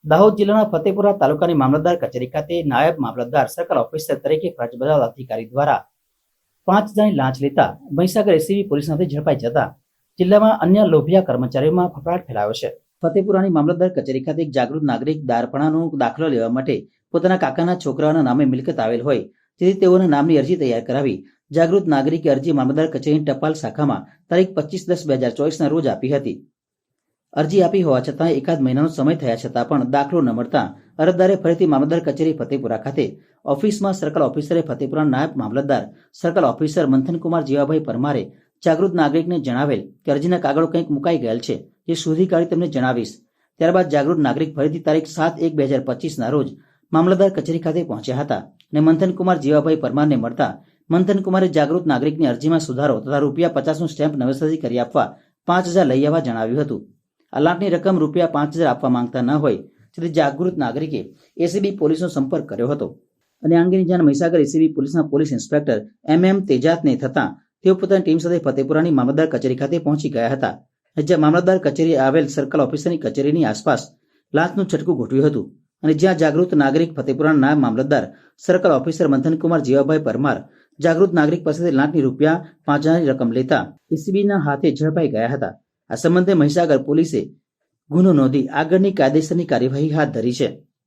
દાહોદ જિલ્લાના ફતેપુરા તાલુકાની મામલતદાર કચેરી ખાતે નાયબ મામલતદાર સર્કલ ઓફિસર તરીકે ફરજ બજાવતા અધિકારી દ્વારા 5 હજારની લાંચ લેતા મહીસાગર એસીબી પોલીસમાંથી ઝડપાઈ જતા જિલ્લામાં અન્ય લોભિયા કર્મચારીઓમાં ફફડાટ ફેલાયો છે। ફતેપુરાની મામલતદાર કચેરી ખાતે એક જાગૃત નાગરિક દારપણાનો દાખલો લેવા માટે પોતાના કાકાના છોકરાઓના નામે મિલકત આવેલ હોય તેથી તેઓના નામની અરજી તૈયાર કરાવી જાગૃત નાગરિકે અરજી મામલતદાર કચેરીની ટપાલ શાખામાં તારીખ 25/10/2024ના રોજ આપી હતી। અરજી આપી હોવા છતાં એકાદ મહિનાનો સમય થયા છતાં પણ દાખલો ન મળતા અરજદારે ફરીથી મામલતદાર કચેરી ફતેપુરા ખાતે ઓફિસમાં સર્કલ ઓફિસરે ફતેપુરા નાયબ મામલતદાર સર્કલ ઓફિસર મંથનકુમાર જીવાભાઈ પરમારે જાગૃત નાગરિકને જણાવેલ કે અરજીના કાગળો કંઈક મુકાઈ ગયેલ છે, જે શોધી કાઢી તેમને જણાવીશ। ત્યારબાદ જાગૃત નાગરિક ફરીથી તારીખ 7/1/2025ના રોજ મામલતદાર કચેરી ખાતે પહોંચ્યા હતા અને મંથનકુમાર જીવાભાઈ પરમારને મળતા મંથનકુમારે જાગૃત નાગરિકની અરજીમાં સુધારો તથા ₹50નું સ્ટેમ્પ નવેસરથી કરી આપવા 5000 લઈ આવવા જણાવ્યું હતું। આ લાંચની રકમ ₹5000 આપવા માંગતા ન હોય તેથી જાગૃત નાગરિકે એસીબી પોલીસનો સંપર્ક કર્યો હતો અને આ અંગેની જાણ મહીસાગર એસીબી પોલીસના પોલીસ ઇન્સ્પેક્ટર MM તેજાતને થતાં તેઓ પોતાની ટીમ સાથે ફતેપુરાની મામલતદાર કચેરી ખાતે પહોંચી ગયા હતા, જ્યાં મામલતદાર કચેરી આવેલ સર્કલ ઓફિસરની કચેરીની આસપાસ લાંચનું છટકું ગોઠવ્યું હતું અને જ્યાં જાગૃત નાગરિક ફતેપુરાના નાયબ મામલતદાર સર્કલ ઓફિસર મંથનકુમાર જીવાભાઈ પરમાર જાગૃત નાગરિક પાસેથી લાંચની ₹5000ની રકમ લેતા એસીબીના હાથે ઝડપાઈ ગયા હતા। આ સંબંધે મહીસાગર પોલીસે ગુનો નોંધી આગળની કાયદેસરની કાર્યવાહી હાથ ધરી છે।